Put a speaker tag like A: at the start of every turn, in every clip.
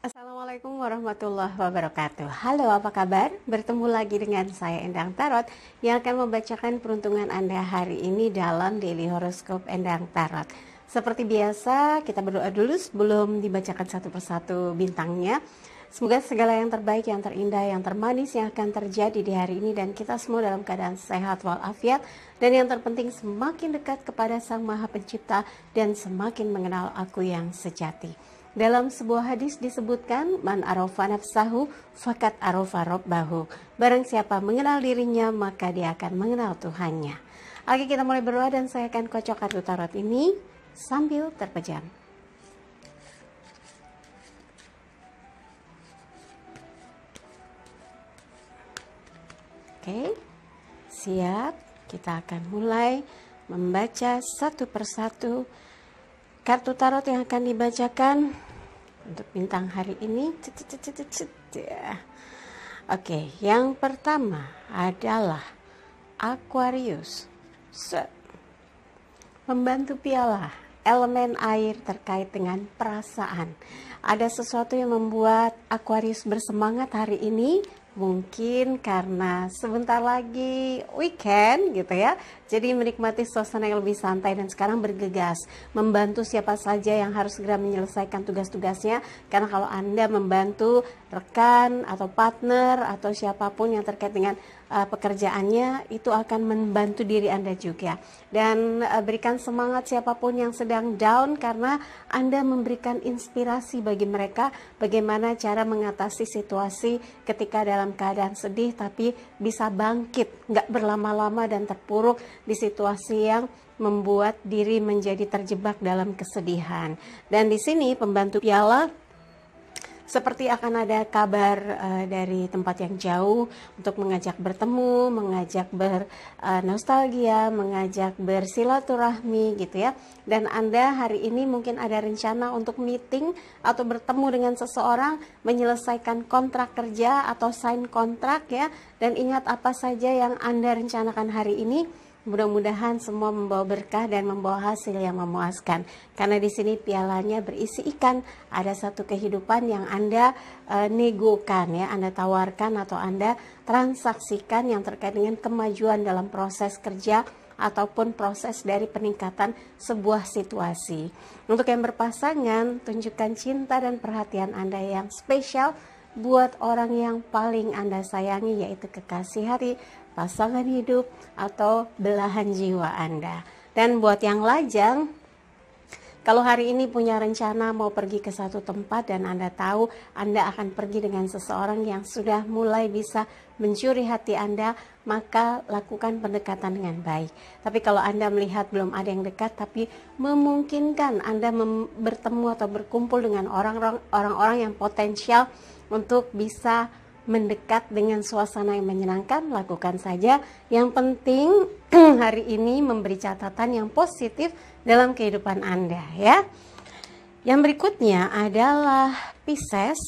A: Assalamualaikum warahmatullahi wabarakatuh. Halo, apa kabar? Bertemu lagi dengan saya Endang Tarot yang akan membacakan peruntungan Anda hari ini dalam Daily Horoscope Endang Tarot. Seperti biasa, kita berdoa dulu sebelum dibacakan satu persatu bintangnya. Semoga segala yang terbaik, yang terindah, yang termanis yang akan terjadi di hari ini dan kita semua dalam keadaan sehat walafiat, dan yang terpenting semakin dekat kepada Sang Maha Pencipta dan semakin mengenal Aku yang sejati. Dalam sebuah hadis disebutkan, man arofa nafsahu fakat arofa robbahu. Barang siapa mengenal dirinya, maka dia akan mengenal Tuhannya. Oke, kita mulai berdoa dan saya akan kocok kartu tarot ini sambil terpejam. Oke, siap. Kita akan mulai membaca satu persatu kartu tarot yang akan dibacakan untuk bintang hari ini. Oke, yang pertama adalah Aquarius. Membantu piala, elemen air terkait dengan perasaan. Ada sesuatu yang membuat Aquarius bersemangat hari ini. Mungkin karena sebentar lagi weekend gitu ya. Jadi menikmati suasana yang lebih santai dan sekarang bergegas membantu siapa saja yang harus segera menyelesaikan tugas-tugasnya. Karena kalau Anda membantu rekan atau partner atau siapapun yang terkait dengan pekerjaannya, itu akan membantu diri Anda juga. Dan berikan semangat siapapun yang sedang down karena Anda memberikan inspirasi bagi mereka bagaimana cara mengatasi situasi ketika dalam keadaan sedih tapi bisa bangkit, nggak berlama-lama dan terpuruk di situasi yang membuat diri menjadi terjebak dalam kesedihan. Dan di sini pembantu piala seperti akan ada kabar dari tempat yang jauh untuk mengajak bertemu, mengajak bernostalgia, mengajak bersilaturahmi gitu ya. Dan Anda hari ini mungkin ada rencana untuk meeting atau bertemu dengan seseorang, menyelesaikan kontrak kerja atau sign kontrak ya. Dan ingat apa saja yang Anda rencanakan hari ini. Mudah-mudahan semua membawa berkah dan membawa hasil yang memuaskan. Karena di sini pialanya berisi ikan. Ada satu kehidupan yang Anda negokan ya, Anda tawarkan atau Anda transaksikan yang terkait dengan kemajuan dalam proses kerja ataupun proses dari peningkatan sebuah situasi. Untuk yang berpasangan, tunjukkan cinta dan perhatian Anda yang spesial buat orang yang paling Anda sayangi, yaitu kekasih hati, pasangan hidup, atau belahan jiwa Anda. Dan buat yang lajang, kalau hari ini punya rencana mau pergi ke satu tempat dan Anda tahu Anda akan pergi dengan seseorang yang sudah mulai bisa mencuri hati Anda, maka lakukan pendekatan dengan baik. Tapi kalau Anda melihat belum ada yang dekat tapi memungkinkan Anda bertemu atau berkumpul dengan orang-orang yang potensial untuk bisa mendekat dengan suasana yang menyenangkan, lakukan saja. Yang penting hari ini memberi catatan yang positif dalam kehidupan Anda ya. Yang berikutnya adalah Pisces,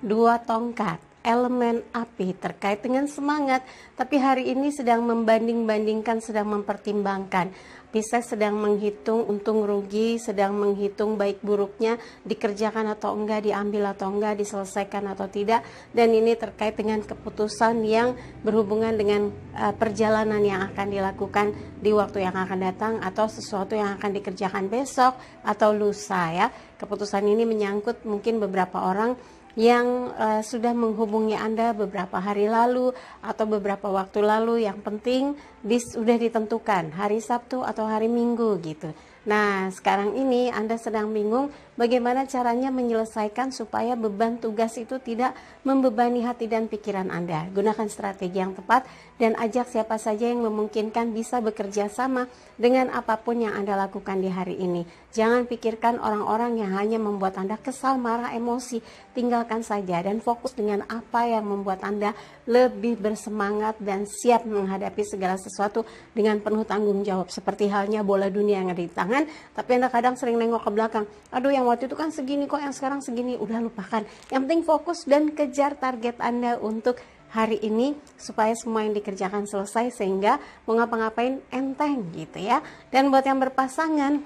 A: 2 tongkat, elemen api terkait dengan semangat, tapi hari ini sedang membanding-bandingkan, sedang mempertimbangkan. Pisces sedang menghitung untung rugi, sedang menghitung baik buruknya, dikerjakan atau enggak, diambil atau enggak, diselesaikan atau tidak. Dan ini terkait dengan keputusan yang berhubungan dengan perjalanan yang akan dilakukan di waktu yang akan datang atau sesuatu yang akan dikerjakan besok atau lusa ya. Keputusan ini menyangkut mungkin beberapa orang yang sudah menghubungi Anda beberapa hari lalu atau beberapa waktu lalu. Yang penting sudah ditentukan hari Sabtu atau hari Minggu gitu. Nah, sekarang ini Anda sedang bingung bagaimana caranya menyelesaikan supaya beban tugas itu tidak membebani hati dan pikiran Anda. Gunakan strategi yang tepat dan ajak siapa saja yang memungkinkan bisa bekerja sama dengan apapun yang Anda lakukan di hari ini. Jangan pikirkan orang-orang yang hanya membuat Anda kesal, marah, emosi. Tinggalkan saja dan fokus dengan apa yang membuat Anda lebih bersemangat dan siap menghadapi segala sesuatu dengan penuh tanggung jawab. Seperti halnya bola dunia yang ada di tangan, tapi Anda kadang sering nengok ke belakang. Aduh, yang waktu itu kan segini kok, yang sekarang segini. Udah lupakan. Yang penting fokus dan kejar target Anda untuk hari ini supaya semua yang dikerjakan selesai sehingga mau ngapa-ngapain enteng gitu ya. Dan buat yang berpasangan,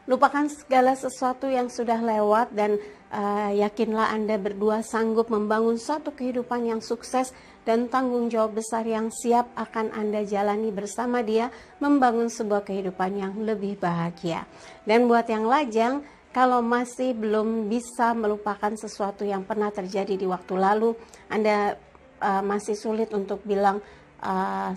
A: Lupakan segala sesuatu yang sudah lewat dan yakinlah Anda berdua sanggup membangun satu kehidupan yang sukses dan tanggung jawab besar yang siap akan Anda jalani bersama dia, membangun sebuah kehidupan yang lebih bahagia. Dan buat yang lajang, kalau masih belum bisa melupakan sesuatu yang pernah terjadi di waktu lalu, Anda masih sulit untuk bilang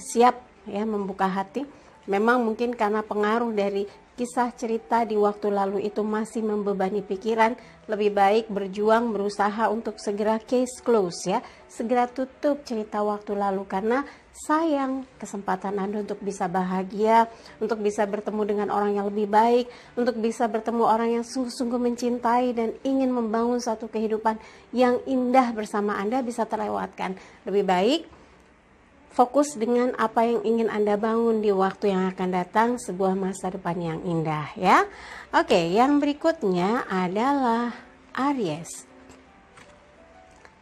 A: siap ya membuka hati. Memang mungkin karena pengaruh dari kisah cerita di waktu lalu itu masih membebani pikiran, lebih baik berjuang berusaha untuk segera case close ya, segera tutup cerita waktu lalu karena sayang kesempatan Anda untuk bisa bahagia, untuk bisa bertemu dengan orang yang lebih baik, untuk bisa bertemu orang yang sungguh-sungguh mencintai dan ingin membangun satu kehidupan yang indah bersama Anda bisa terlewatkan. Lebih baik fokus dengan apa yang ingin Anda bangun di waktu yang akan datang, sebuah masa depan yang indah ya. Oke, yang berikutnya adalah Aries.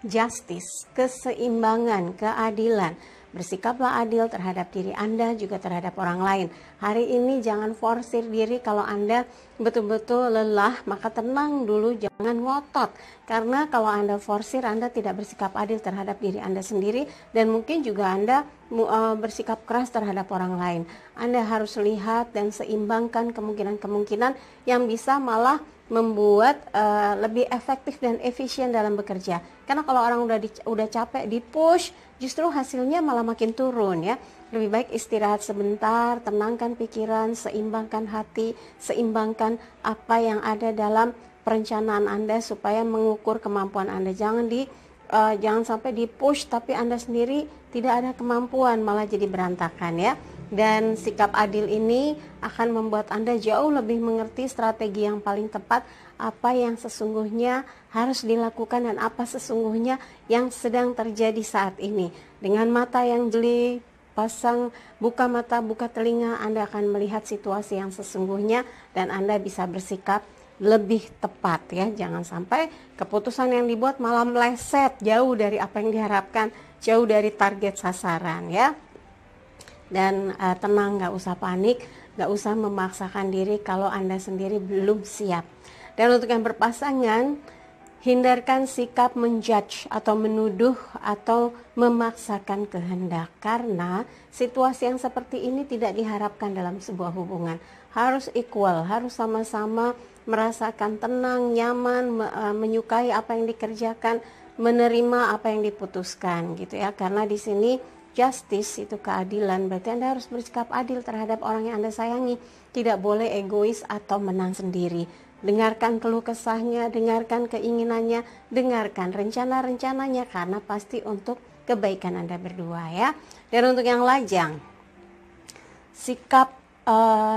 A: Justice, keseimbangan, keadilan. Bersikaplah adil terhadap diri Anda juga terhadap orang lain. Hari ini jangan forsir diri. Kalau Anda betul-betul lelah, maka tenang dulu, jangan ngotot. Karena kalau Anda forsir, Anda tidak bersikap adil terhadap diri Anda sendiri, dan mungkin juga Anda bersikap keras terhadap orang lain. Anda harus lihat dan seimbangkan kemungkinan-kemungkinan yang bisa malah membuat lebih efektif dan efisien dalam bekerja. Karena kalau orang udah capek di push, justru hasilnya malah makin turun ya. Lebih baik istirahat sebentar, tenangkan pikiran, seimbangkan hati, seimbangkan apa yang ada dalam perencanaan Anda supaya mengukur kemampuan Anda. Jangan sampai di push tapi Anda sendiri tidak ada kemampuan, malah jadi berantakan ya. Dan sikap adil ini akan membuat Anda jauh lebih mengerti strategi yang paling tepat, apa yang sesungguhnya harus dilakukan dan apa sesungguhnya yang sedang terjadi saat ini. Dengan mata yang jeli, buka mata, buka telinga, Anda akan melihat situasi yang sesungguhnya dan Anda bisa bersikap lebih tepat ya. Jangan sampai keputusan yang dibuat malah meleset jauh dari apa yang diharapkan, jauh dari target sasaran ya. Dan tenang, gak usah panik, gak usah memaksakan diri kalau Anda sendiri belum siap. Dan untuk yang berpasangan, hindarkan sikap menjudge atau menuduh atau memaksakan kehendak, karena situasi yang seperti ini tidak diharapkan dalam sebuah hubungan. Harus equal, harus sama-sama merasakan tenang, nyaman, menyukai apa yang dikerjakan, menerima apa yang diputuskan gitu ya. Karena di sini justice itu keadilan, berarti Anda harus bersikap adil terhadap orang yang Anda sayangi. Tidak boleh egois atau menang sendiri. Dengarkan keluh kesahnya, dengarkan keinginannya, dengarkan rencana-rencananya, karena pasti untuk kebaikan Anda berdua ya. Dan untuk yang lajang, sikap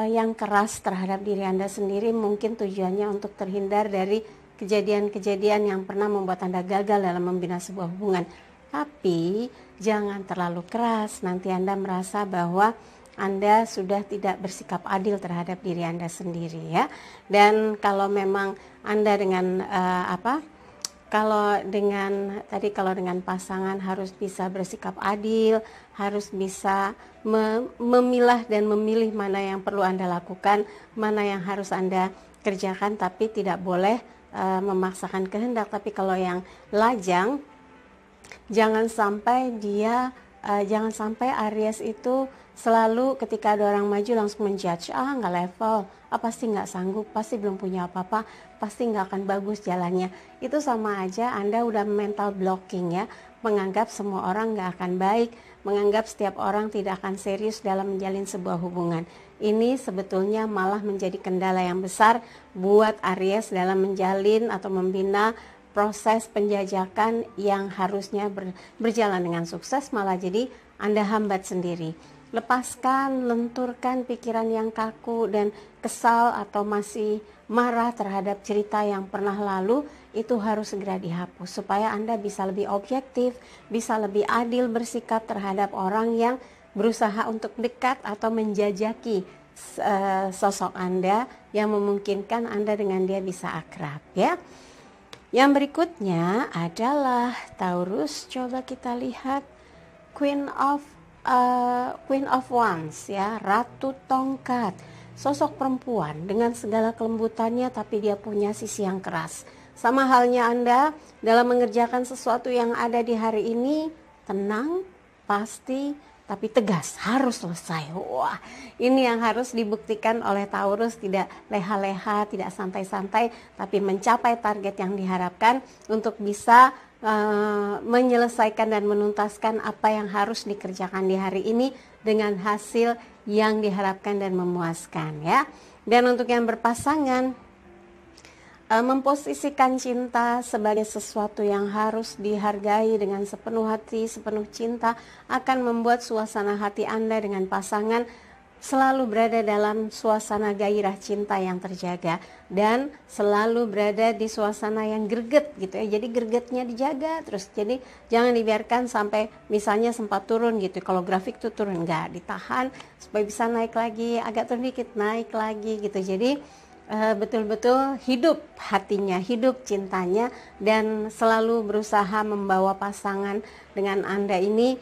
A: yang keras terhadap diri Anda sendiri mungkin tujuannya untuk terhindar dari kejadian-kejadian yang pernah membuat Anda gagal dalam membina sebuah hubungan. Tapi jangan terlalu keras, nanti Anda merasa bahwa Anda sudah tidak bersikap adil terhadap diri Anda sendiri ya. Dan kalau memang Anda dengan kalau dengan pasangan harus bisa bersikap adil, harus bisa memilah dan memilih mana yang perlu Anda lakukan, mana yang harus Anda kerjakan, tapi tidak boleh memaksakan kehendak. Tapi kalau yang lajang, jangan sampai Aries itu selalu ketika ada orang maju langsung menjudge, nggak level, pasti nggak sanggup, pasti belum punya apa-apa, pasti nggak akan bagus jalannya. Itu sama aja Anda udah mental blocking ya, menganggap semua orang nggak akan baik, menganggap setiap orang tidak akan serius dalam menjalin sebuah hubungan. Ini sebetulnya malah menjadi kendala yang besar buat Aries dalam menjalin atau membina proses penjajakan yang harusnya berjalan dengan sukses, malah jadi Anda hambat sendiri. Lepaskan, lenturkan pikiran yang kaku dan kesal atau masih marah terhadap cerita yang pernah lalu, itu harus segera dihapus supaya Anda bisa lebih objektif, bisa lebih adil bersikap terhadap orang yang berusaha untuk dekat atau menjajaki sosok Anda yang memungkinkan Anda dengan dia bisa akrab ya. Yang berikutnya adalah Taurus. Coba kita lihat Queen of Wands ya, Ratu Tongkat. sosok perempuan dengan segala kelembutannya, tapi dia punya sisi yang keras. Sama halnya Anda dalam mengerjakan sesuatu yang ada di hari ini, tenang, pasti, tapi tegas, harus selesai. Wah, ini yang harus dibuktikan oleh Taurus, tidak leha-leha, tidak santai-santai, tapi mencapai target yang diharapkan untuk bisa menyelesaikan dan menuntaskan apa yang harus dikerjakan di hari ini dengan hasil yang diharapkan dan memuaskan ya. Dan untuk yang berpasangan, memposisikan cinta sebagai sesuatu yang harus dihargai dengan sepenuh hati, sepenuh cinta akan membuat suasana hati Anda dengan pasangan selalu berada dalam suasana gairah cinta yang terjaga dan selalu berada di suasana yang greget gitu ya. Jadi gregetnya dijaga terus. Jadi jangan dibiarkan sampai misalnya sempat turun gitu. Kalau grafik tuh turun, enggak, ditahan supaya bisa naik lagi, agak turun dikit naik lagi gitu. Jadi betul-betul hidup hatinya, hidup cintanya, dan selalu berusaha membawa pasangan dengan Anda ini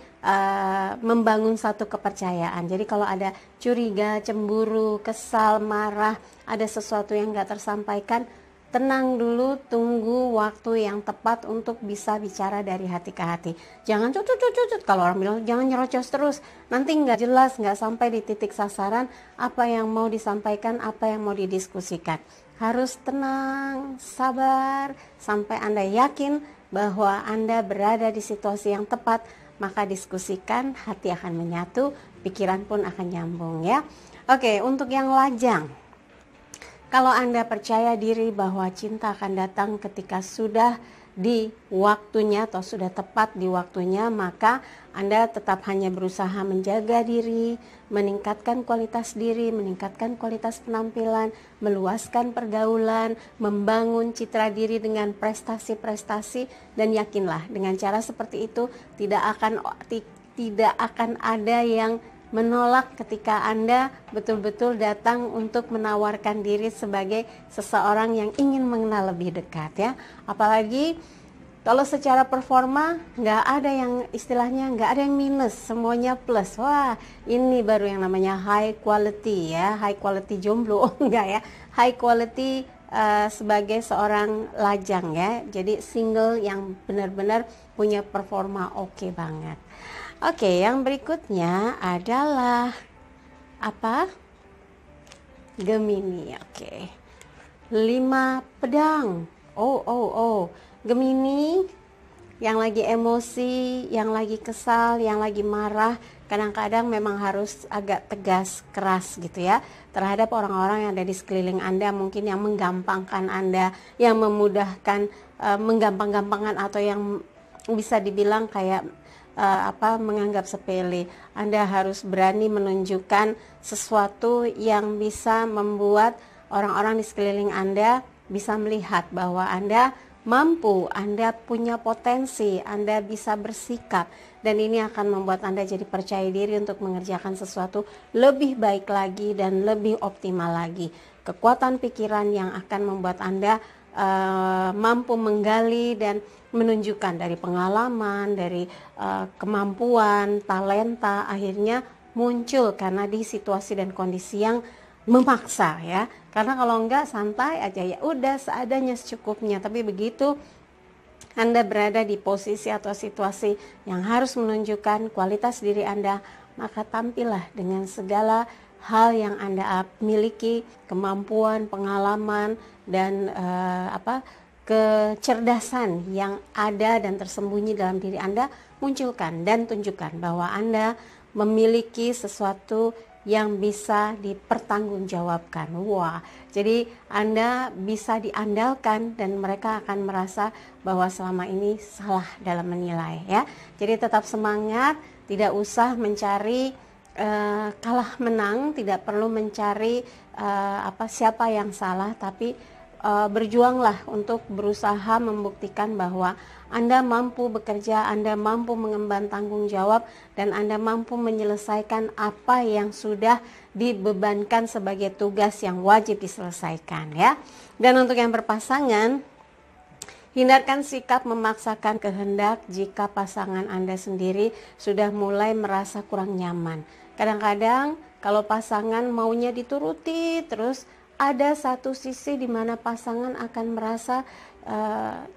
A: membangun satu kepercayaan. Jadi kalau ada curiga, cemburu, kesal, marah, ada sesuatu yang gak tersampaikan, tenang dulu, tunggu waktu yang tepat untuk bisa bicara dari hati ke hati. Jangan cucut. Kalau orang bilang jangan nyerocos terus, nanti nggak jelas, nggak sampai di titik sasaran apa yang mau disampaikan, apa yang mau didiskusikan. Harus tenang, sabar, sampai Anda yakin bahwa Anda berada di situasi yang tepat, maka diskusikan, hati akan menyatu, pikiran pun akan nyambung ya. Oke, untuk yang lajang, kalau Anda percaya diri bahwa cinta akan datang ketika sudah di waktunya atau sudah tepat di waktunya, maka Anda tetap hanya berusaha menjaga diri, meningkatkan kualitas diri, meningkatkan kualitas penampilan, meluaskan pergaulan, membangun citra diri dengan prestasi-prestasi, dan yakinlah dengan cara seperti itu tidak akan ada yang menolak ketika Anda betul-betul datang untuk menawarkan diri sebagai seseorang yang ingin mengenal lebih dekat ya. Apalagi kalau secara performa nggak ada yang istilahnya nggak ada yang minus, semuanya plus. Wah, ini baru yang namanya high quality ya, high quality jomblo enggak ya, high quality sebagai seorang lajang ya. Jadi single yang benar-benar punya performa oke banget. Oke, yang berikutnya adalah apa? Gemini. Oke. 5 pedang. Oh. Gemini yang lagi emosi, yang lagi kesal, yang lagi marah, kadang-kadang memang harus agak tegas, keras gitu ya, terhadap orang-orang yang ada di sekeliling Anda, mungkin yang menggampangkan Anda, yang memudahkan, menggampang-gampangkan, atau yang bisa dibilang kayak menganggap sepele. Anda harus berani menunjukkan sesuatu yang bisa membuat orang-orang di sekeliling Anda bisa melihat bahwa Anda mampu, Anda punya potensi, Anda bisa bersikap, dan ini akan membuat Anda jadi percaya diri untuk mengerjakan sesuatu lebih baik lagi dan lebih optimal lagi. Kekuatan pikiran yang akan membuat Anda mampu menggali dan menunjukkan dari pengalaman, dari kemampuan, talenta, akhirnya muncul karena di situasi dan kondisi yang memaksa ya. Karena kalau enggak santai aja, ya udah seadanya secukupnya. Tapi begitu Anda berada di posisi atau situasi yang harus menunjukkan kualitas diri Anda, maka tampillah dengan segala hal yang Anda miliki, kemampuan, pengalaman, dan kecerdasan yang ada dan tersembunyi dalam diri Anda. Munculkan dan tunjukkan bahwa Anda memiliki sesuatu yang bisa dipertanggungjawabkan. Wah, jadi Anda bisa diandalkan dan mereka akan merasa bahwa selama ini salah dalam menilai ya. Jadi tetap semangat, tidak usah mencari kalah menang, tidak perlu mencari siapa yang salah, tapi berjuanglah untuk berusaha membuktikan bahwa Anda mampu bekerja, Anda mampu mengemban tanggung jawab, dan Anda mampu menyelesaikan apa yang sudah dibebankan sebagai tugas yang wajib diselesaikan ya. Dan untuk yang berpasangan, hindarkan sikap memaksakan kehendak jika pasangan Anda sendiri sudah mulai merasa kurang nyaman. Kadang-kadang kalau pasangan maunya dituruti, terus ada satu sisi di mana pasangan akan merasa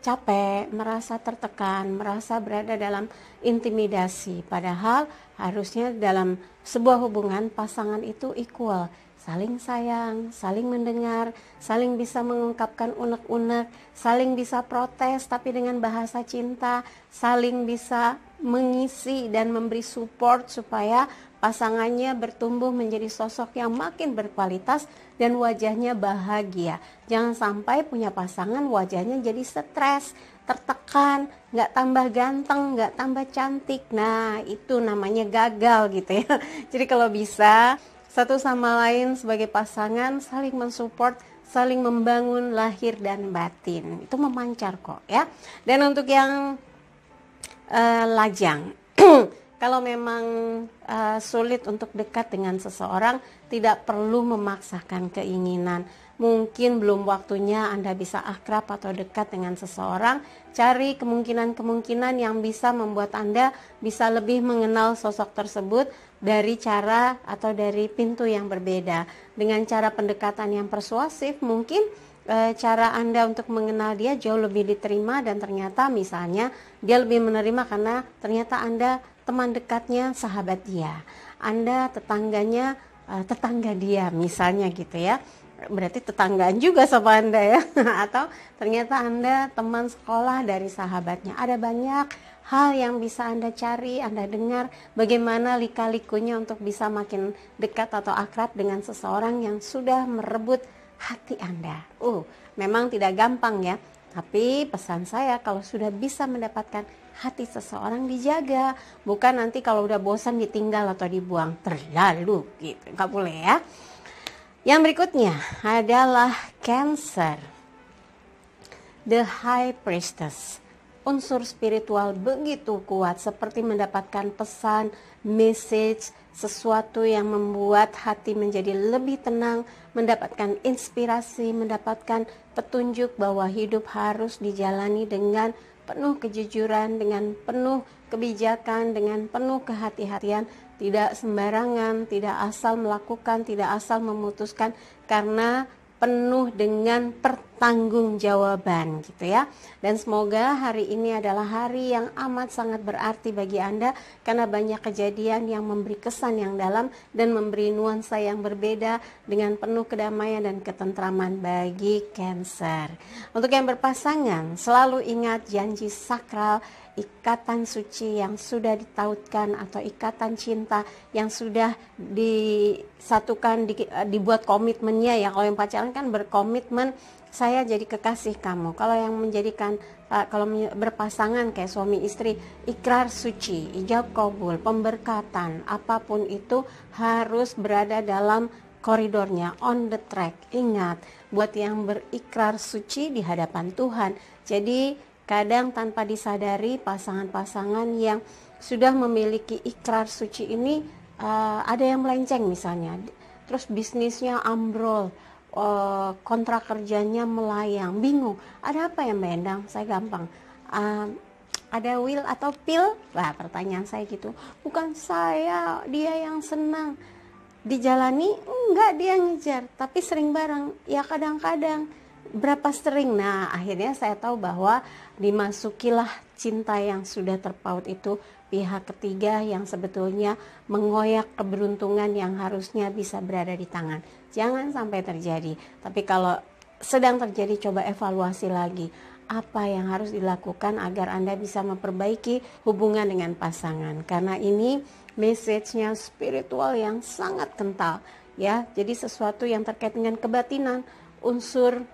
A: capek, merasa tertekan, merasa berada dalam intimidasi. Padahal harusnya dalam sebuah hubungan pasangan itu equal, saling sayang, saling mendengar, saling bisa mengungkapkan unek-unek, saling bisa protes tapi dengan bahasa cinta, saling bisa mengisi dan memberi support supaya pasangannya bertumbuh menjadi sosok yang makin berkualitas dan wajahnya bahagia. Jangan sampai punya pasangan wajahnya jadi stres, tertekan, nggak tambah ganteng, nggak tambah cantik. Nah, itu namanya gagal gitu ya. Jadi kalau bisa satu sama lain sebagai pasangan saling mensupport, saling membangun lahir dan batin. Itu memancar kok ya. Dan untuk yang lajang kalau memang sulit untuk dekat dengan seseorang, tidak perlu memaksakan keinginan. Mungkin belum waktunya Anda bisa akrab atau dekat dengan seseorang. Cari kemungkinan-kemungkinan yang bisa membuat Anda bisa lebih mengenal sosok tersebut dari cara atau dari pintu yang berbeda. Dengan cara pendekatan yang persuasif, mungkin cara Anda untuk mengenal dia jauh lebih diterima, dan ternyata misalnya dia lebih menerima karena ternyata Anda teman dekatnya sahabat dia, Anda tetangganya tetangga dia misalnya gitu ya, berarti tetanggaan juga sama Anda ya. Atau ternyata Anda teman sekolah dari sahabatnya. Ada banyak hal yang bisa Anda cari, Anda dengar bagaimana lika-likunya untuk bisa makin dekat atau akrab dengan seseorang yang sudah merebut hati Anda. Memang tidak gampang ya, tapi pesan saya kalau sudah bisa mendapatkan hati seseorang dijaga, bukan nanti kalau udah bosan ditinggal atau dibuang, terlalu gitu, nggak boleh ya. Yang berikutnya adalah Cancer, the High Priestess. Unsur spiritual begitu kuat, seperti mendapatkan pesan, message, sesuatu yang membuat hati menjadi lebih tenang, mendapatkan inspirasi, mendapatkan petunjuk bahwa hidup harus dijalani dengan penuh kejujuran, dengan penuh kebijakan, dengan penuh kehati-hatian, tidak sembarangan, tidak asal melakukan, tidak asal memutuskan, karena penuh dengan pertanggungjawaban gitu ya. Dan semoga hari ini adalah hari yang amat sangat berarti bagi Anda, karena banyak kejadian yang memberi kesan yang dalam dan memberi nuansa yang berbeda dengan penuh kedamaian dan ketentraman bagi Cancer. Untuk yang berpasangan, selalu ingat janji sakral, ikatan suci yang sudah ditautkan atau ikatan cinta yang sudah disatukan, dibuat komitmennya ya. Kalau yang pacaran kan berkomitmen, saya jadi kekasih kamu. Kalau yang menjadikan kalau berpasangan kayak suami istri, ikrar suci, ijab kabul, pemberkatan, apapun itu harus berada dalam koridornya, on the track. Ingat, buat yang berikrar suci di hadapan Tuhan. Jadi kadang tanpa disadari pasangan-pasangan yang sudah memiliki ikrar suci ini ada yang melenceng misalnya, terus bisnisnya ambrol, kontrak kerjanya melayang, bingung, ada apa ya Mbak Endang? Saya gampang, ada will atau pil? Wah, pertanyaan saya gitu. Bukan saya, dia yang senang dijalani, enggak, dia ngejar, tapi sering bareng. Ya kadang-kadang, berapa sering? Nah, akhirnya saya tahu bahwa dimasukilah cinta yang sudah terpaut itu pihak ketiga yang sebetulnya mengoyak keberuntungan yang harusnya bisa berada di tangan. Jangan sampai terjadi. Tapi kalau sedang terjadi, coba evaluasi lagi apa yang harus dilakukan agar Anda bisa memperbaiki hubungan dengan pasangan. Karena ini message-nya spiritual yang sangat kental ya. Jadi sesuatu yang terkait dengan kebatinan, unsur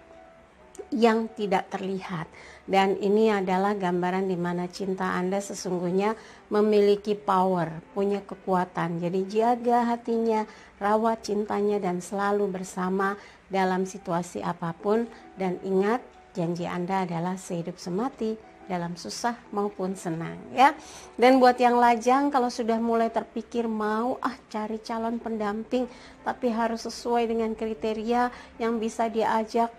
A: yang tidak terlihat. Dan ini adalah gambaran di mana cinta Anda sesungguhnya memiliki power, punya kekuatan. Jadi jaga hatinya, rawat cintanya, dan selalu bersama dalam situasi apapun. Dan ingat, janji Anda adalah sehidup semati, dalam susah maupun senang ya. Dan buat yang lajang, kalau sudah mulai terpikir mau cari calon pendamping tapi harus sesuai dengan kriteria yang bisa diajak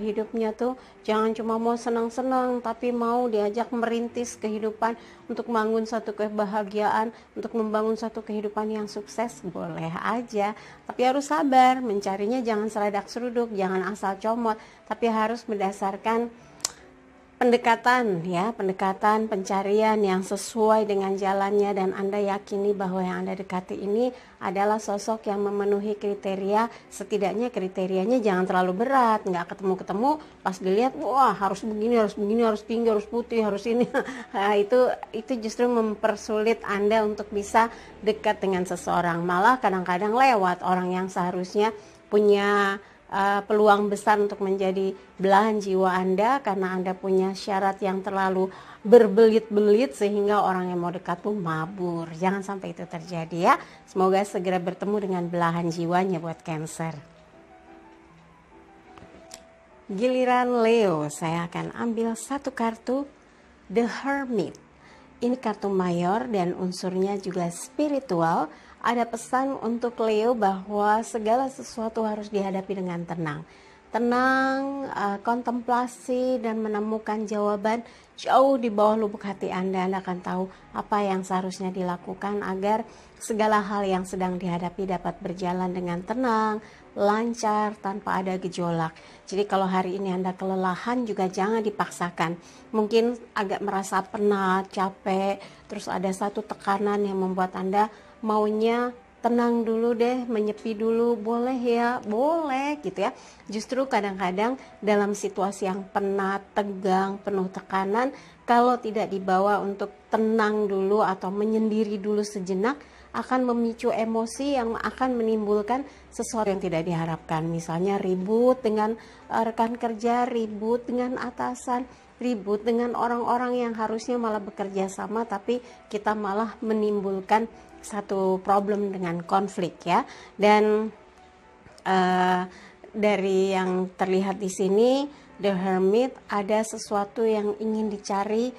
A: hidupnya tuh, jangan cuma mau senang-senang tapi mau diajak merintis kehidupan untuk membangun satu kebahagiaan, untuk membangun satu kehidupan yang sukses, boleh aja, tapi harus sabar mencarinya, jangan seradak seruduk, jangan asal comot, tapi harus berdasarkan pendekatan ya, pendekatan pencarian yang sesuai dengan jalannya, dan Anda yakini bahwa yang Anda dekati ini adalah sosok yang memenuhi kriteria, setidaknya kriterianya jangan terlalu berat, nggak ketemu-ketemu pas dilihat wah harus begini, harus tinggi, harus putih, harus ini. Nah, itu justru mempersulit Anda untuk bisa dekat dengan seseorang, malah kadang-kadang lewat orang yang seharusnya punya peluang besar untuk menjadi belahan jiwa Anda, karena Anda punya syarat yang terlalu berbelit-belit sehingga orang yang mau dekat pun mabur. Jangan sampai itu terjadi ya. Semoga segera bertemu dengan belahan jiwanya buat Cancer. Giliran Leo, saya akan ambil satu kartu, The Hermit. Ini kartu mayor dan unsurnya juga spiritual. Ada pesan untuk Leo bahwa segala sesuatu harus dihadapi dengan tenang. Tenang, kontemplasi dan menemukan jawaban jauh di bawah lubuk hati Anda. Anda akan tahu apa yang seharusnya dilakukan agar segala hal yang sedang dihadapi dapat berjalan dengan tenang, lancar, tanpa ada gejolak. Jadi kalau hari ini Anda kelelahan juga jangan dipaksakan. Mungkin agak merasa penat, capek, terus ada satu tekanan yang membuat Anda maunya tenang dulu deh, menyepi dulu, boleh ya, boleh gitu ya. Justru kadang-kadang dalam situasi yang penat, tegang, penuh tekanan, kalau tidak dibawa untuk tenang dulu atau menyendiri dulu sejenak, akan memicu emosi yang akan menimbulkan sesuatu yang tidak diharapkan. Misalnya ribut dengan rekan kerja, ribut dengan atasan, ribut dengan orang-orang yang harusnya malah bekerja sama, tapi kita malah menimbulkan satu problem dengan konflik ya. Dan dari yang terlihat di sini, The Hermit, ada sesuatu yang ingin dicari,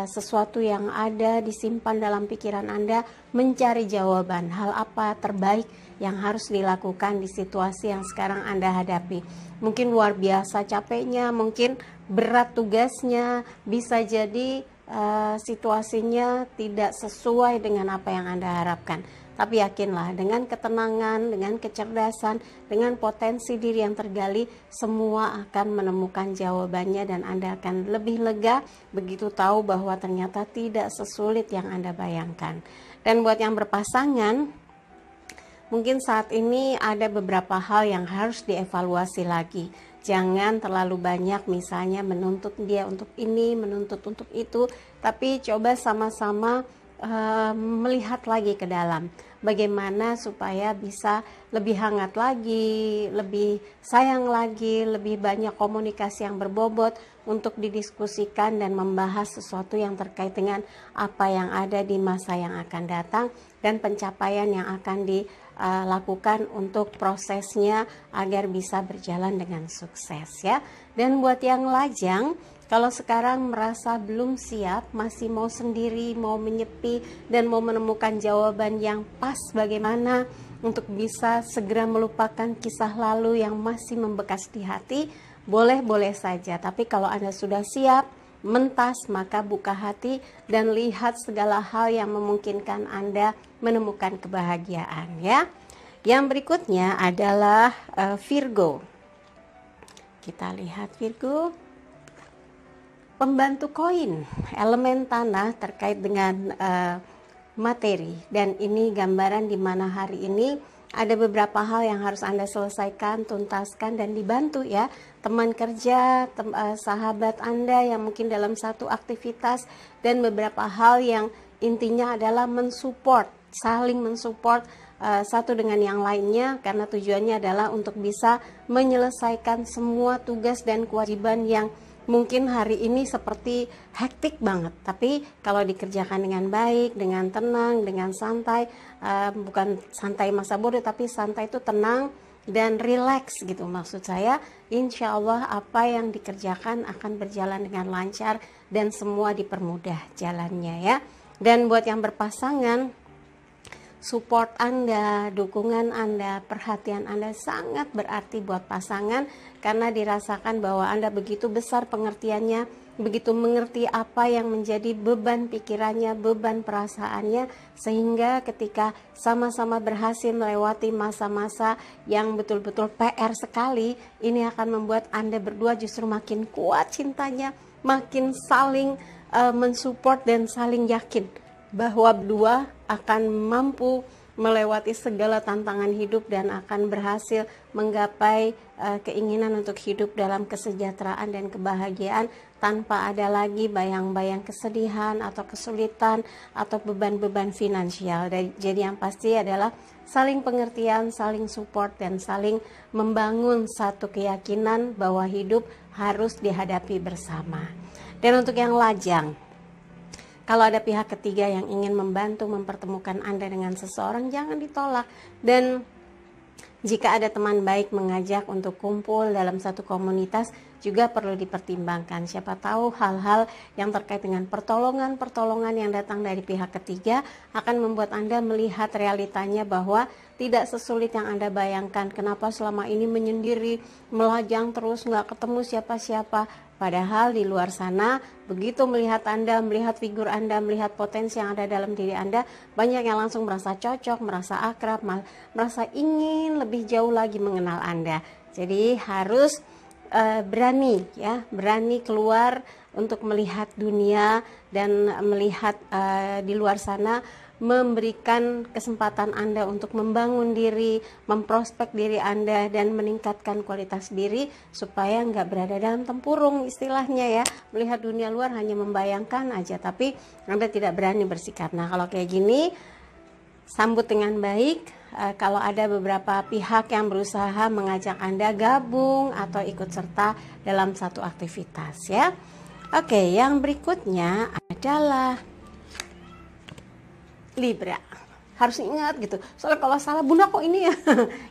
A: sesuatu yang ada disimpan dalam pikiran Anda, mencari jawaban hal apa terbaik yang harus dilakukan di situasi yang sekarang Anda hadapi. Mungkin luar biasa capeknya, mungkin berat tugasnya, bisa jadi situasinya tidak sesuai dengan apa yang Anda harapkan. Tapi yakinlah, dengan ketenangan, dengan kecerdasan, dengan potensi diri yang tergali, semua akan menemukan jawabannya dan Anda akan lebih lega begitu tahu bahwa ternyata tidak sesulit yang Anda bayangkan. Dan buat yang berpasangan, mungkin saat ini ada beberapa hal yang harus dievaluasi lagi. Jangan terlalu banyak misalnya menuntut dia untuk ini, menuntut untuk itu, tapi coba sama-sama melihat lagi ke dalam. Bagaimana supaya bisa lebih hangat lagi, lebih sayang lagi, lebih banyak komunikasi yang berbobot untuk didiskusikan dan membahas sesuatu yang terkait dengan apa yang ada di masa yang akan datang dan pencapaian yang akan dilakukan untuk prosesnya agar bisa berjalan dengan sukses ya. Dan buat yang lajang, kalau sekarang merasa belum siap, masih mau sendiri, mau menyepi, dan mau menemukan jawaban yang pas bagaimana untuk bisa segera melupakan kisah lalu yang masih membekas di hati, boleh-boleh saja. Tapi kalau Anda sudah siap, mentas, maka buka hati dan lihat segala hal yang memungkinkan Anda menemukan kebahagiaan ya. Yang berikutnya adalah Virgo. Kita lihat Virgo. Pembantu koin, elemen tanah terkait dengan materi, dan ini gambaran di mana hari ini ada beberapa hal yang harus Anda selesaikan, tuntaskan dan dibantu ya. Teman kerja, sahabat Anda yang mungkin dalam satu aktivitas, dan beberapa hal yang intinya adalah mensupport, saling mensupport satu dengan yang lainnya, karena tujuannya adalah untuk bisa menyelesaikan semua tugas dan kewajiban yang mungkin hari ini seperti hektik banget, tapi kalau dikerjakan dengan baik, dengan tenang, dengan santai, bukan santai masa bodoh, tapi santai itu tenang, dan rileks gitu. Maksud saya, insya Allah apa yang dikerjakan akan berjalan dengan lancar dan semua dipermudah jalannya ya. Dan buat yang berpasangan, support Anda, dukungan Anda, perhatian Anda sangat berarti buat pasangan, karena dirasakan bahwa Anda begitu besar pengertiannya, begitu mengerti apa yang menjadi beban pikirannya, beban perasaannya, sehingga ketika sama-sama berhasil melewati masa-masa yang betul-betul PR sekali, ini akan membuat Anda berdua justru makin kuat cintanya, makin saling mensupport dan saling yakin bahwa berdua akan mampu melewati segala tantangan hidup dan akan berhasil menggapai keinginan untuk hidup dalam kesejahteraan dan kebahagiaan tanpa ada lagi bayang-bayang kesedihan atau kesulitan atau beban-beban finansial. Jadi yang pasti adalah saling pengertian, saling support, dan saling membangun satu keyakinan bahwa hidup harus dihadapi bersama. Dan untuk yang lajang, kalau ada pihak ketiga yang ingin membantu mempertemukan Anda dengan seseorang, jangan ditolak. Dan jika ada teman baik mengajak untuk kumpul dalam satu komunitas, juga perlu dipertimbangkan. Siapa tahu hal-hal yang terkait dengan pertolongan yang datang dari pihak ketiga akan membuat Anda melihat realitanya bahwa tidak sesulit yang Anda bayangkan. Kenapa selama ini menyendiri, melajang terus, nggak ketemu siapa-siapa. Padahal di luar sana, begitu melihat Anda, melihat figur Anda, melihat potensi yang ada dalam diri Anda, banyak yang langsung merasa cocok, merasa akrab, merasa ingin lebih jauh lagi mengenal Anda. Jadi harus berani ya, berani keluar untuk melihat dunia dan melihat di luar sana, memberikan kesempatan Anda untuk membangun diri, memprospek diri Anda, dan meningkatkan kualitas diri supaya nggak berada dalam tempurung istilahnya ya, melihat dunia luar hanya membayangkan aja tapi Anda tidak berani bersikap. Nah kalau kayak gini, sambut dengan baik. Kalau ada beberapa pihak yang berusaha mengajak Anda gabung atau ikut serta dalam satu aktivitas ya. Oke, yang berikutnya adalah Libra. Harus ingat gitu. Soalnya kalau salah, Bunda kok ini ya.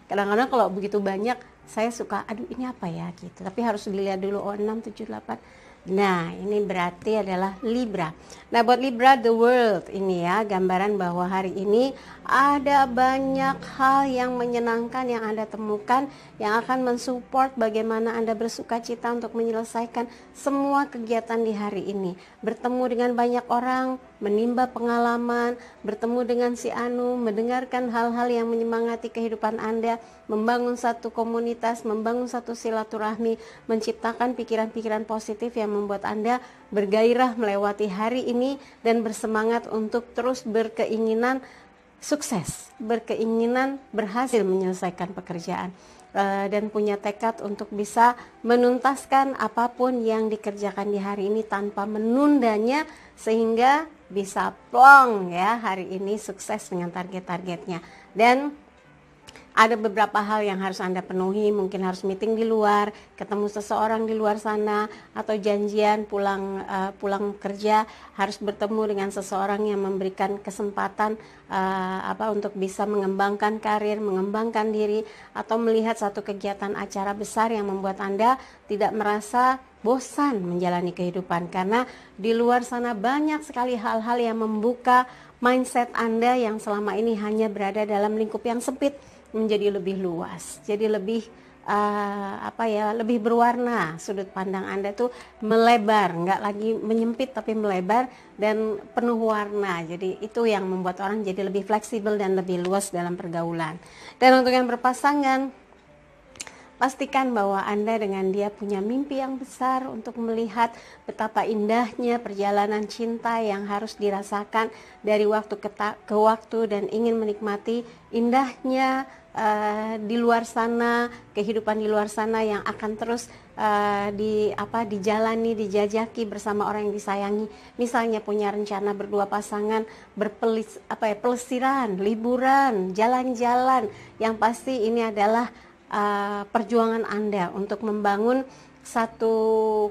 A: Kadang-kadang kalau begitu banyak saya suka aduh ini apa ya gitu. Tapi harus dilihat dulu 6, 7, 8. Nah, ini berarti adalah Libra. Nah, buat Libra the world ini ya, gambaran bahwa hari ini ada banyak hal yang menyenangkan yang Anda temukan yang akan mensupport bagaimana Anda bersuka cita untuk menyelesaikan semua kegiatan di hari ini. Bertemu dengan banyak orang, menimba pengalaman, bertemu dengan si Anu, mendengarkan hal-hal yang menyemangati kehidupan Anda, membangun satu komunitas, membangun satu silaturahmi, menciptakan pikiran-pikiran positif yang membuat Anda bergairah melewati hari ini dan bersemangat untuk terus berkeinginan sukses, berkeinginan berhasil menyelesaikan pekerjaan, dan punya tekad untuk bisa menuntaskan apapun yang dikerjakan di hari ini tanpa menundanya sehingga bisa plong ya hari ini sukses dengan target-targetnya. Dan ada beberapa hal yang harus Anda penuhi, mungkin harus meeting di luar, ketemu seseorang di luar sana, atau janjian pulang kerja harus bertemu dengan seseorang yang memberikan kesempatan untuk bisa mengembangkan karir, mengembangkan diri, atau melihat satu kegiatan acara besar yang membuat Anda tidak merasa bosan menjalani kehidupan, karena di luar sana banyak sekali hal-hal yang membuka mindset Anda yang selama ini hanya berada dalam lingkup yang sempit menjadi lebih luas, jadi lebih lebih berwarna. Sudut pandang Anda tuh melebar, nggak lagi menyempit tapi melebar dan penuh warna. Jadi itu yang membuat orang jadi lebih fleksibel dan lebih luas dalam pergaulan. Dan untuk yang berpasangan, pastikan bahwa Anda dengan dia punya mimpi yang besar untuk melihat betapa indahnya perjalanan cinta yang harus dirasakan dari waktu ke waktu, dan ingin menikmati indahnya di luar sana, kehidupan di luar sana yang akan terus dijalani, dijajaki bersama orang yang disayangi. Misalnya punya rencana berdua pasangan pelesiran, liburan, jalan-jalan. Yang pasti ini adalah perjuangan Anda untuk membangun satu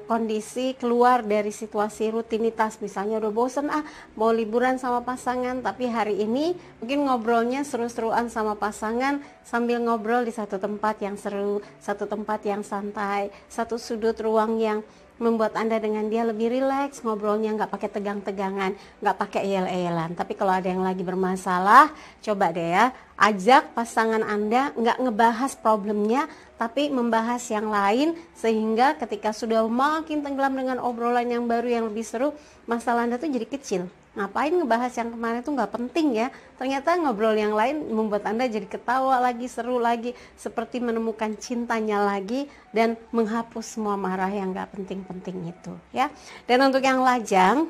A: kondisi keluar dari situasi rutinitas, misalnya udah bosen mau liburan sama pasangan, tapi hari ini mungkin ngobrolnya seru-seruan sama pasangan sambil ngobrol di satu tempat yang seru, satu tempat yang santai, satu sudut ruang yang membuat Anda dengan dia lebih rileks, ngobrolnya nggak pakai tegang-tegangan, nggak pakai eyel-eyelan. Tapi kalau ada yang lagi bermasalah, coba deh ya, ajak pasangan Anda nggak ngebahas problemnya, tapi membahas yang lain, sehingga ketika sudah makin tenggelam dengan obrolan yang baru yang lebih seru, masalah Anda tuh jadi kecil. Ngapain ngebahas yang kemarin tuh nggak penting ya, ternyata ngobrol yang lain membuat Anda jadi ketawa lagi, seru lagi, seperti menemukan cintanya lagi, dan menghapus semua marah yang nggak penting-penting itu ya. Dan untuk yang lajang,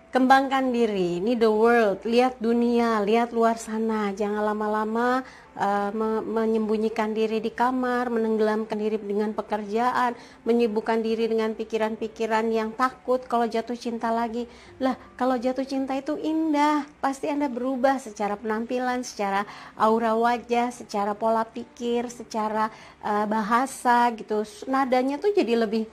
A: kembangkan diri, ini the world, lihat dunia, lihat luar sana, jangan lama-lama menyembunyikan diri di kamar, menenggelamkan diri dengan pekerjaan, menyibukkan diri dengan pikiran-pikiran yang takut kalau jatuh cinta lagi. Lah, kalau jatuh cinta itu indah, pasti Anda berubah secara penampilan, secara aura wajah, secara pola pikir, secara bahasa gitu. Nadanya tuh jadi lebih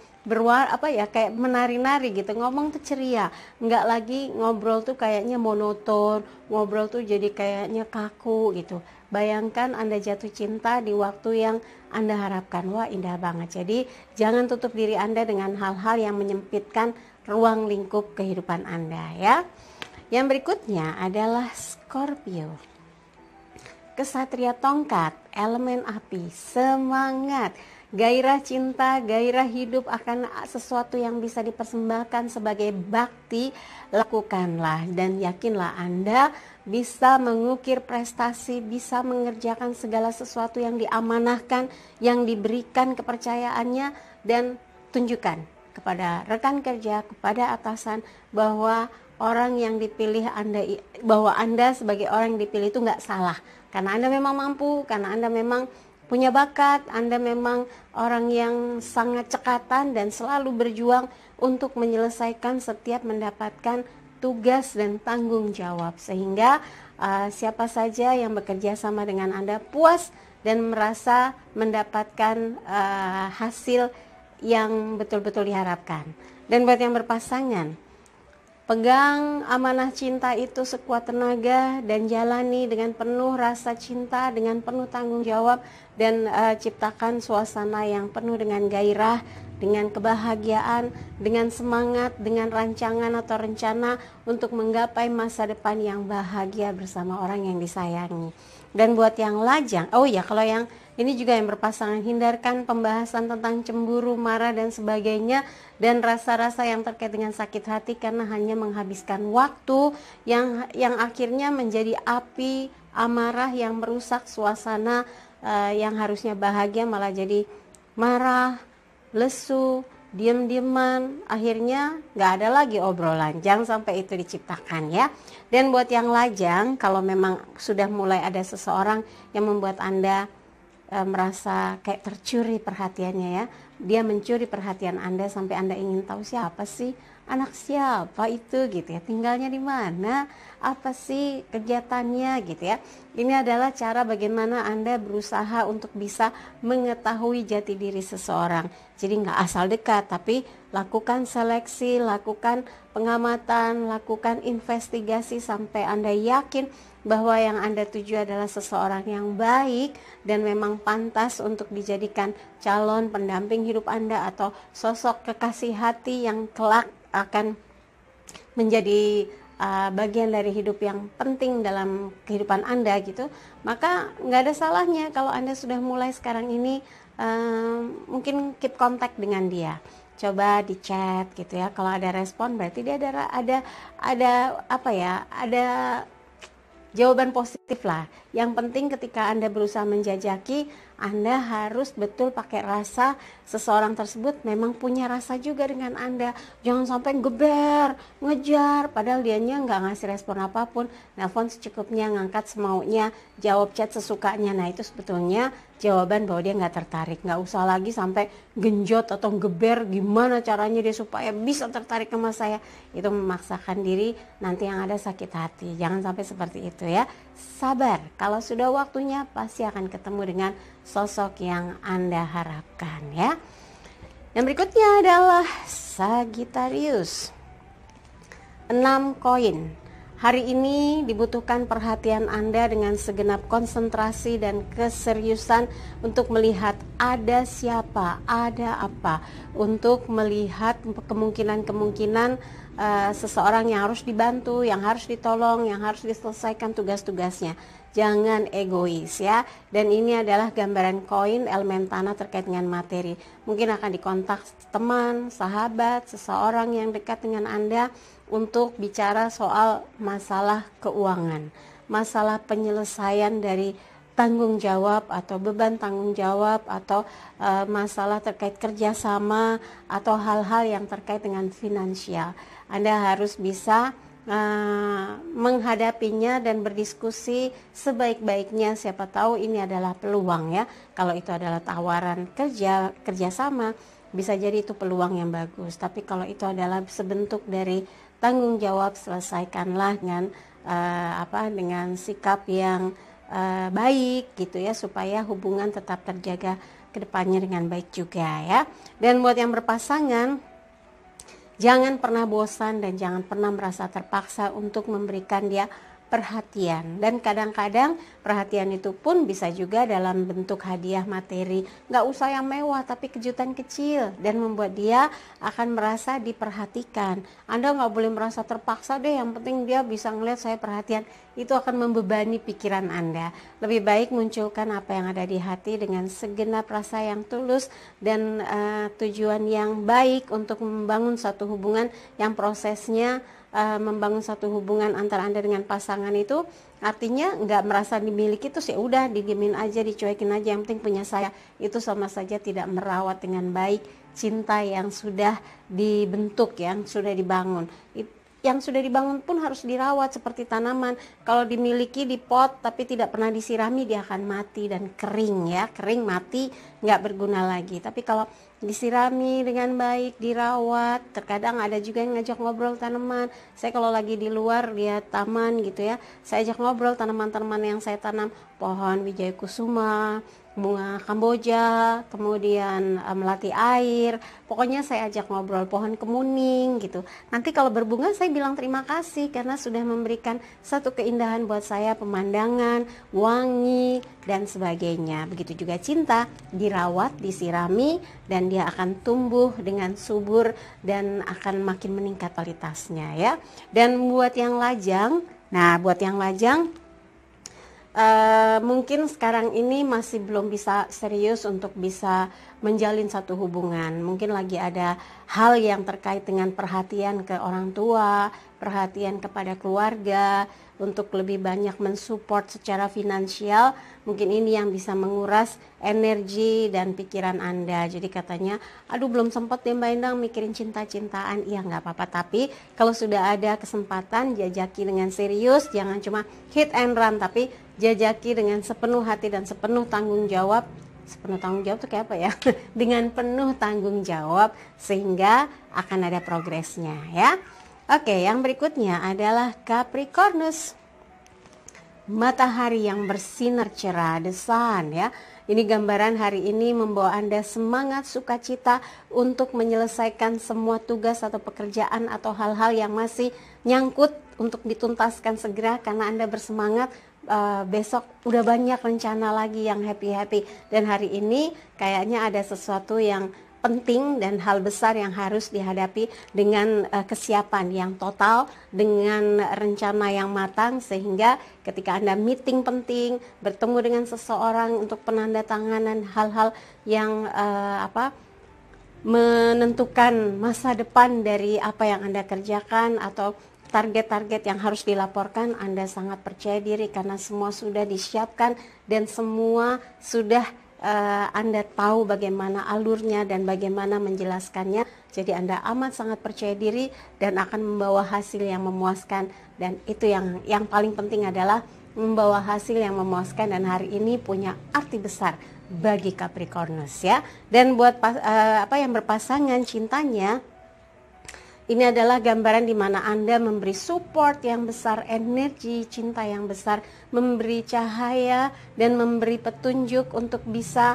A: kayak menari-nari gitu, ngomong tuh ceria, nggak lagi ngobrol tuh kayaknya monoton, ngobrol tuh jadi kayaknya kaku gitu. Bayangkan Anda jatuh cinta di waktu yang Anda harapkan, wah indah banget. Jadi jangan tutup diri Anda dengan hal-hal yang menyempitkan ruang lingkup kehidupan Anda ya. Yang berikutnya adalah Scorpio, kesatria tongkat, elemen api, semangat, gairah cinta, gairah hidup akan sesuatu yang bisa dipersembahkan sebagai bakti. Lakukanlah dan yakinlah Anda bisa mengukir prestasi, bisa mengerjakan segala sesuatu yang diamanahkan, yang diberikan kepercayaannya, dan tunjukkan kepada rekan kerja, kepada atasan bahwa orang yang dipilih bahwa Anda sebagai orang yang dipilih itu nggak salah, karena Anda memang mampu, karena Anda memang punya bakat, Anda memang orang yang sangat cekatan dan selalu berjuang untuk menyelesaikan setiap mendapatkan tugas dan tanggung jawab, sehingga siapa saja yang bekerja sama dengan Anda puas dan merasa mendapatkan hasil yang betul-betul diharapkan. Dan buat yang berpasangan, pegang amanah cinta itu sekuat tenaga dan jalani dengan penuh rasa cinta, dengan penuh tanggung jawab, dan ciptakan suasana yang penuh dengan gairah, dengan kebahagiaan, dengan semangat, dengan rancangan atau rencana untuk menggapai masa depan yang bahagia bersama orang yang disayangi. Dan buat yang lajang, kalau yang ini juga yang berpasangan, hindarkan pembahasan tentang cemburu, marah, dan sebagainya, dan rasa-rasa yang terkait dengan sakit hati, karena hanya menghabiskan waktu yang akhirnya menjadi api amarah yang merusak suasana yang harusnya bahagia, malah jadi marah, lesu, diem-dieman, akhirnya nggak ada lagi obrolan. Jangan sampai itu diciptakan ya. Dan buat yang lajang, kalau memang sudah mulai ada seseorang yang membuat Anda merasa kayak tercuri perhatiannya ya, dia mencuri perhatian Anda sampai Anda ingin tahu siapa sih, anak siapa itu gitu ya, tinggalnya di mana, apa sih kegiatannya gitu ya. Ini adalah cara bagaimana Anda berusaha untuk bisa mengetahui jati diri seseorang. Jadi nggak asal dekat, tapi lakukan seleksi, lakukan pengamatan, lakukan investigasi sampai Anda yakin bahwa yang Anda tuju adalah seseorang yang baik dan memang pantas untuk dijadikan calon pendamping hidup Anda atau sosok kekasih hati yang kelak akan menjadi bagian dari hidup yang penting dalam kehidupan Anda gitu. Maka nggak ada salahnya kalau Anda sudah mulai sekarang ini mungkin keep kontak dengan dia. Coba di chat gitu ya. Kalau ada respon berarti dia ada jawaban positif lah. Yang penting ketika Anda berusaha menjajaki, Anda harus betul pakai rasa seseorang tersebut memang punya rasa juga dengan Anda. Jangan sampai geber, ngejar, padahal dianya nggak ngasih respon apapun. Nelpon secukupnya, ngangkat semaunya, jawab chat sesukanya. Nah itu sebetulnya jawaban bahwa dia nggak tertarik. Nggak usah lagi sampai genjot atau geber, gimana caranya dia supaya bisa tertarik sama saya. Itu memaksakan diri, nanti yang ada sakit hati. Jangan sampai seperti itu ya. Sabar, kalau sudah waktunya pasti akan ketemu dengan sosok yang Anda harapkan ya. Yang berikutnya adalah Sagittarius. 6 koin. Hari ini dibutuhkan perhatian Anda dengan segenap konsentrasi dan keseriusan untuk melihat ada siapa, ada apa, untuk melihat kemungkinan-kemungkinan seseorang yang harus dibantu, yang harus ditolong, yang harus diselesaikan tugas-tugasnya. Jangan egois ya. Dan ini adalah gambaran koin elemen tanah terkait dengan materi. Mungkin akan dikontak teman, sahabat, seseorang yang dekat dengan Anda untuk bicara soal masalah keuangan, masalah penyelesaian dari tanggung jawab atau beban tanggung jawab, atau masalah terkait kerjasama atau hal-hal yang terkait dengan finansial. Anda harus bisa menghadapinya dan berdiskusi sebaik-baiknya. Siapa tahu ini adalah peluang ya. Kalau itu adalah tawaran kerjasama, bisa jadi itu peluang yang bagus. Tapi kalau itu adalah sebentuk dari tanggung jawab, selesaikanlah dengan dengan sikap yang baik gitu ya, supaya hubungan tetap terjaga ke depannya dengan baik juga ya. Dan buat yang berpasangan, jangan pernah bosan dan jangan pernah merasa terpaksa untuk memberikan dia perhatian. Dan kadang-kadang perhatian itu pun bisa juga dalam bentuk hadiah materi. Nggak usah yang mewah, tapi kejutan kecil dan membuat dia akan merasa diperhatikan. Anda nggak boleh merasa terpaksa deh, yang penting dia bisa ngeliat saya perhatian. Itu akan membebani pikiran Anda. Lebih baik munculkan apa yang ada di hati dengan segenap rasa yang tulus dan tujuan yang baik untuk membangun satu hubungan yang prosesnya membangun satu hubungan antara Anda dengan pasangan itu artinya nggak merasa dimiliki, terus ya udah didiemin aja, dicuekin aja, yang penting punya saya. Itu sama saja tidak merawat dengan baik cinta yang sudah dibentuk, yang sudah dibangun. Yang sudah dibangun pun harus dirawat seperti tanaman. Kalau dimiliki di pot tapi tidak pernah disirami, dia akan mati dan kering ya, kering, mati, nggak berguna lagi. Tapi kalau disirami dengan baik, dirawat, terkadang ada juga yang ngajak ngobrol tanaman. Saya kalau lagi di luar lihat taman gitu ya, saya ajak ngobrol tanaman-tanaman yang saya tanam, pohon wijaya kusuma, bunga kamboja, kemudian melati air, pokoknya saya ajak ngobrol, pohon kemuning gitu. Nanti kalau berbunga saya bilang terima kasih karena sudah memberikan satu keindahan buat saya, pemandangan, wangi dan sebagainya. Begitu juga cinta, dirawat, disirami, dan dia akan tumbuh dengan subur dan akan makin meningkat kualitasnya ya. Dan buat yang lajang, mungkin sekarang ini masih belum bisa serius untuk bisa menjalin satu hubungan. Mungkin lagi ada hal yang terkait dengan perhatian ke orang tua, perhatian kepada keluarga, untuk lebih banyak mensupport secara finansial. Mungkin ini yang bisa menguras energi dan pikiran Anda. Jadi katanya, aduh belum sempat deh Mbak Endang mikirin cinta-cintaan. Iya nggak apa-apa, tapi kalau sudah ada kesempatan, jajaki dengan serius, jangan cuma hit and run, tapi jajaki dengan sepenuh hati dan sepenuh tanggung jawab. Sepenuh tanggung jawab itu kayak apa ya? Dengan penuh tanggung jawab, sehingga akan ada progresnya ya. Oke, yang berikutnya adalah Capricornus. Matahari yang bersinar cerah, the sun ya. Ini gambaran hari ini membawa Anda semangat, sukacita untuk menyelesaikan semua tugas atau pekerjaan atau hal-hal yang masih nyangkut untuk dituntaskan segera, karena Anda bersemangat. Besok udah banyak rencana lagi yang happy-happy, dan hari ini kayaknya ada sesuatu yang penting dan hal besar yang harus dihadapi dengan kesiapan yang total, dengan rencana yang matang, sehingga ketika Anda meeting penting, bertemu dengan seseorang untuk penandatanganan hal-hal yang menentukan masa depan dari apa yang Anda kerjakan atau target-target yang harus dilaporkan, Anda sangat percaya diri karena semua sudah disiapkan dan semua sudah Anda tahu bagaimana alurnya dan bagaimana menjelaskannya. Jadi Anda amat sangat percaya diri dan akan membawa hasil yang memuaskan, dan itu yang paling penting adalah membawa hasil yang memuaskan, dan hari ini punya arti besar bagi Capricornus ya. Dan buat yang berpasangan cintanya, Ini adalah gambaran di mana Anda memberi support yang besar, energi, cinta yang besar, memberi cahaya dan memberi petunjuk untuk bisa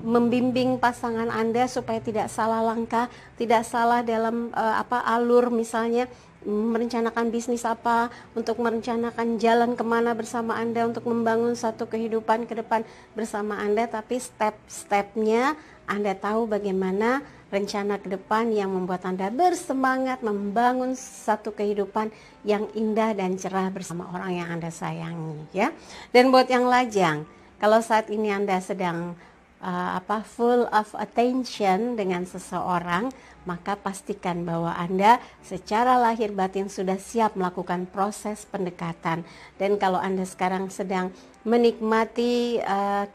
A: membimbing pasangan Anda supaya tidak salah langkah, tidak salah dalam alur, misalnya merencanakan bisnis apa, untuk merencanakan jalan kemana bersama Anda, untuk membangun satu kehidupan ke depan bersama Anda, tapi step-stepnya Anda tahu bagaimana rencana ke depan yang membuat Anda bersemangat membangun satu kehidupan yang indah dan cerah bersama orang yang Anda sayangi, ya. Dan buat yang lajang, kalau saat ini Anda sedang full of attention dengan seseorang, maka pastikan bahwa Anda secara lahir batin sudah siap melakukan proses pendekatan. Dan kalau Anda sekarang sedang menikmati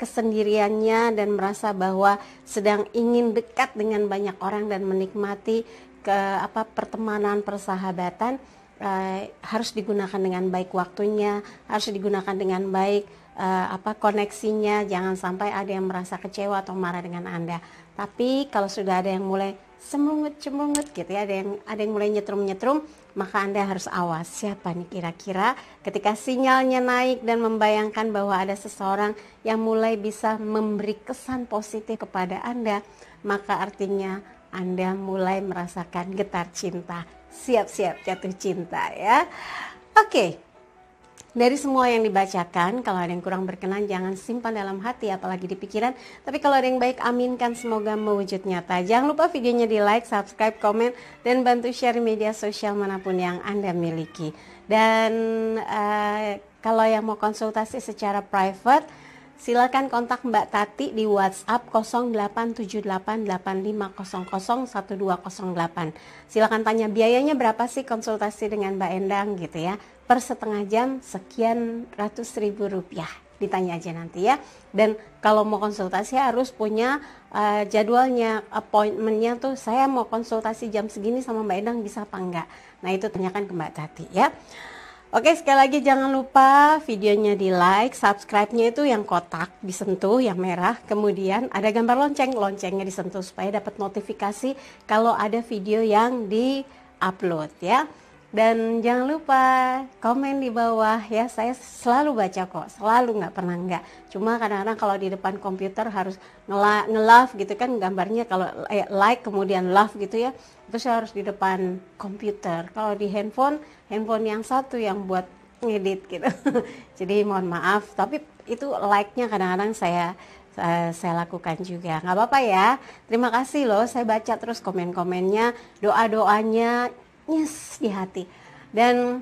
A: kesendiriannya dan merasa bahwa sedang ingin dekat dengan banyak orang dan menikmati pertemanan, persahabatan, harus digunakan dengan baik waktunya, harus digunakan dengan baik koneksinya. Jangan sampai ada yang merasa kecewa atau marah dengan Anda. Tapi kalau sudah ada yang mulai cemungut gitu ya, ada yang mulai nyetrum, maka Anda harus awas, siapa nih kira-kira. Ketika sinyalnya naik dan membayangkan bahwa ada seseorang yang mulai bisa memberi kesan positif kepada Anda, maka artinya Anda mulai merasakan getar cinta. Siap-siap jatuh cinta, ya. Oke. Dari semua yang dibacakan, kalau ada yang kurang berkenan jangan simpan dalam hati, apalagi di pikiran. Tapi kalau ada yang baik, aminkan, semoga mewujud nyata. Jangan lupa videonya di like, subscribe, komen, dan bantu share media sosial manapun yang Anda miliki. Dan kalau yang mau konsultasi secara private, silakan kontak Mbak Tati di WhatsApp 087885001208. Silakan tanya biayanya berapa sih konsultasi dengan Mbak Endang gitu ya. Per setengah jam sekian ratus ribu rupiah. Ditanya aja nanti ya. Dan kalau mau konsultasi harus punya jadwalnya, appointmentnya tuh, saya mau konsultasi jam segini sama Mbak Endang, bisa apa enggak. Nah itu tanyakan ke Mbak Tati ya. Oke, sekali lagi jangan lupa videonya di like, subscribe-nya itu yang kotak disentuh, yang merah. Kemudian ada gambar loncengnya disentuh supaya dapat notifikasi kalau ada video yang di-upload ya. Dan jangan lupa komen di bawah ya, saya selalu baca kok, selalu, nggak pernah enggak. Cuma kadang-kadang kalau di depan komputer harus nge-love gitu kan gambarnya, kalau like kemudian love gitu ya, itu saya harus di depan komputer. Kalau di handphone yang satu yang buat ngedit gitu. Jadi mohon maaf, tapi itu like-nya kadang-kadang saya lakukan juga, nggak apa-apa ya. Terima kasih loh, saya baca terus komen-komennya, doa-doanya yes di hati. Dan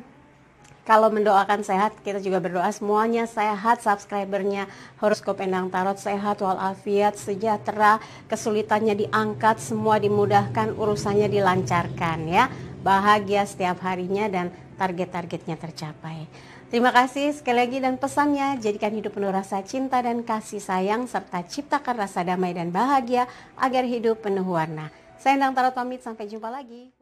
A: kalau mendoakan sehat, kita juga berdoa semuanya sehat, subscribernya Horoskop Endang Tarot sehat walafiat, sejahtera, kesulitannya diangkat, semua dimudahkan, urusannya dilancarkan ya. Bahagia setiap harinya dan target-targetnya tercapai. Terima kasih sekali lagi, dan pesannya, jadikan hidup penuh rasa cinta dan kasih sayang, serta ciptakan rasa damai dan bahagia agar hidup penuh warna. Saya Endang Tarot pamit, sampai jumpa lagi.